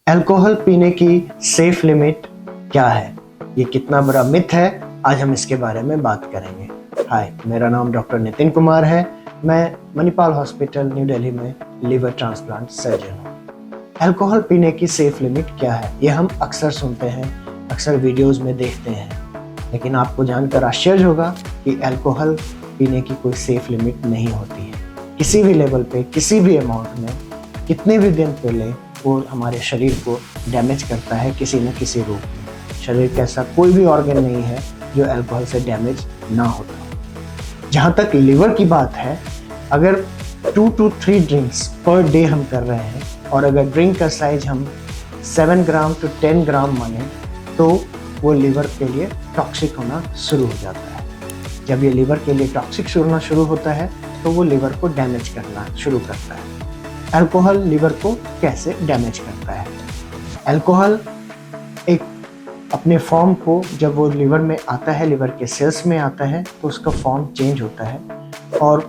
Alcohol पीने की safe limit क्या है, ये कितना बड़ा मिथ है, आज हम इसके बारे में बात करेंगे। हाय, मेरा नाम डॉक्टर नितिन कुमार है। मैं मणिपाल हॉस्पिटल न्यू दिल्ली में लिवर ट्रांसप्लांट सर्जन हूँ। अल्कोहल पीने की सेफ लिमिट क्या है, ये हम अक्सर सुनते हैं, अक्सर वीडियोस में देखते हैं, लेकिन आपको जानकर आश्चर्य होगा कि अल्कोहल पीने की कोई सेफ लिमिट नहीं होती है। किसी भी लेवल पे, किसी भी अमाउंट में, कितने भी दिन पहले वो हमारे शरीर को डैमेज करता है किसी न किसी रूप में। शरीर का ऐसा कोई भी ऑर्गन नहीं है जो अल्कोहल से डैमेज ना होता। जहाँ तक लिवर की बात है, अगर 2 to 3 ड्रिंक्स पर डे हम कर रहे हैं और अगर ड्रिंक का साइज हम 7 ग्राम to 10 ग्राम माने तो वो लिवर के लिए टॉक्सिक होना शुरू हो जाता है। जब ये लिवर के लिए टॉक्सिक होना शुरू होता है तो वो लिवर को डैमेज करना शुरू करता है। अल्कोहल लिवर को कैसे डैमेज करता है? अल्कोहल एक अपने फॉर्म को, जब वो लिवर में आता है, लिवर के सेल्स में आता है, तो उसका फॉर्म चेंज होता है और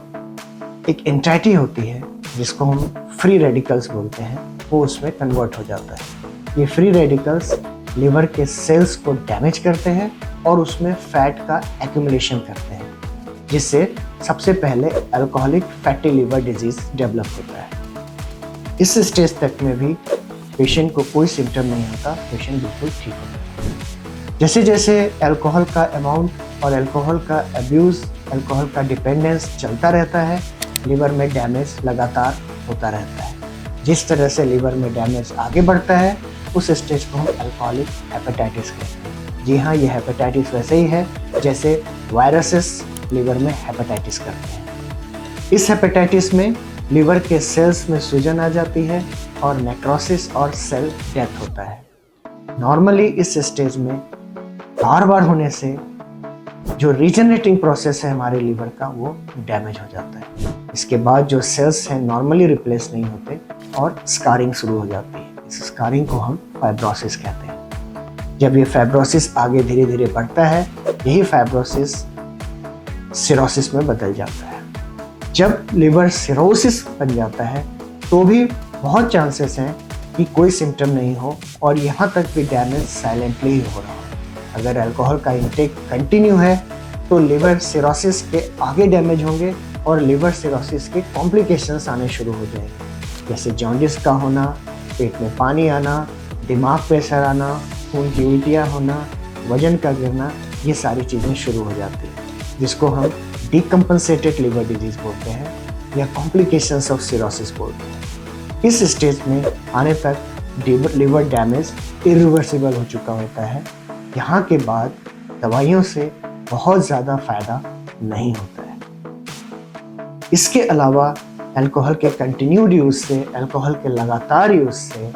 एक एंटाइटी होती है जिसको हम फ्री रेडिकल्स बोलते हैं, वो उसमें कन्वर्ट हो जाता है। ये फ्री रेडिकल्स लिवर के सेल्स को डैमेज करते हैं और उसमें फैट का एक्यूमुलेशन करते हैं, जिससे सबसे पहले alcoholic fatty liver disease develop होता है। इस स्टेज तक में भी पेशेंट को कोई सिम्टम नहीं होता, पेशेंट बिल्कुल ठीक होता है। जैसे जैसे अल्कोहल का अमाउंट और अल्कोहल का अब्यूज़, अल्कोहल का डिपेंडेंस चलता रहता है, लिवर में डैमेज लगातार होता रहता है। जिस तरह से लिवर में डैमेज आगे बढ़ता है, उस स्टेज को हम अल्कोहलिक हेपेटाइटिस कहते हैं। जी हाँ, ये हेपेटाइटिस वैसे ही है जैसे वायरसेस लिवर में हेपेटाइटिस करते हैं। इस हेपेटाइटिस में लिवर के सेल्स में सूजन आ जाती है और नेक्रोसिस और सेल डेथ होता है। नॉर्मली इस स्टेज में बार बार होने से जो रीजनरेटिंग प्रोसेस है हमारे लिवर का, वो डैमेज हो जाता है। इसके बाद जो सेल्स हैं नॉर्मली रिप्लेस नहीं होते और स्कारिंग शुरू हो जाती है। इस स्कारिंग को हम फाइब्रोसिस कहते हैं। जब ये फाइब्रोसिस आगे धीरे धीरे बढ़ता है, यही फाइब्रोसिस सिरोसिस में बदल जाता है। जब लिवर सिरोसिस बन जाता है तो भी बहुत चांसेस हैं कि कोई सिम्टम नहीं हो और यहाँ तक भी डैमेज साइलेंटली ही हो रहा हो। अगर अल्कोहल का इंटेक कंटिन्यू है तो लिवर सिरोसिस के आगे डैमेज होंगे और लिवर सिरोसिस के कॉम्प्लिकेशंस आने शुरू हो जाएंगे, जैसे जॉन्डिस का होना, पेट में पानी आना, दिमाग पे असर आना, खून की उल्टियाँ होना, वजन का गिरना, ये सारी चीज़ें शुरू हो जाती हैं, जिसको हम डिकम्पनसेटेड लिवर डिजीज बोलते हैं या कॉम्प्लिकेशंस ऑफ सिरोसिस बोलते हैं। इस स्टेज में आने तक लिवर डैमेज इरिवर्सिबल हो चुका होता है। यहाँ के बाद दवाइयों से बहुत ज़्यादा फायदा नहीं होता है। इसके अलावा अल्कोहल के कंटिन्यूड यूज़ से, अल्कोहल के लगातार यूज़ से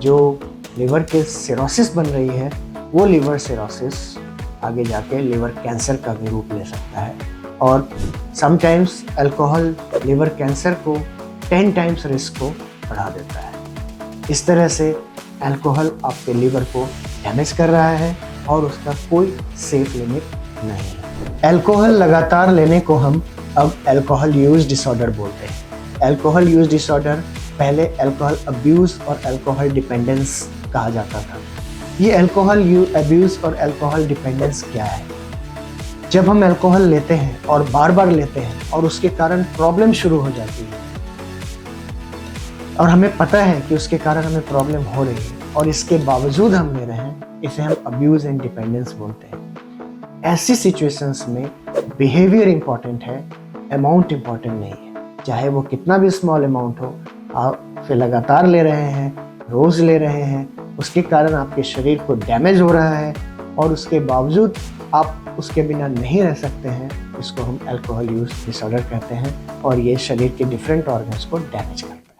जो लिवर के सिरोसिस बन रही है, वो लिवर सिरोसिस आगे जाके लिवर कैंसर का भी रूप ले सकता है और समटाइम्स अल्कोहल लिवर कैंसर को 10 टाइम्स रिस्क को बढ़ा देता है। इस तरह से अल्कोहल आपके लिवर को डैमेज कर रहा है और उसका कोई सेफ लिमिट नहीं है। अल्कोहल लगातार लेने को हम अब अल्कोहल यूज डिसऑर्डर बोलते हैं। अल्कोहल यूज डिसऑर्डर पहले अल्कोहल अब्यूज़ और अल्कोहल डिपेंडेंस कहा जाता था। ये अल्कोहल अब्यूज़ और अल्कोहल डिपेंडेंस क्या है? जब हम अल्कोहल लेते हैं और बार बार लेते हैं और उसके कारण प्रॉब्लम शुरू हो जाती है और हमें पता है कि उसके कारण हमें प्रॉब्लम हो रही है और इसके बावजूद हम ले रहे हैं, इसे हम अब्यूज़ एंड डिपेंडेंस बोलते हैं। ऐसी सिचुएशंस में बिहेवियर इम्पॉर्टेंट है, अमाउंट इम्पॉर्टेंट नहीं है। चाहे वो कितना भी स्मॉल अमाउंट हो, आप फिर लगातार ले रहे हैं, रोज़ ले रहे हैं, उसके कारण आपके शरीर को डैमेज हो रहा है और उसके बावजूद आप उसके बिना नहीं रह सकते हैं, इसको हम अल्कोहल यूज डिसऑर्डर कहते हैं और ये शरीर के डिफरेंट ऑर्गन्स को डैमेज करता है।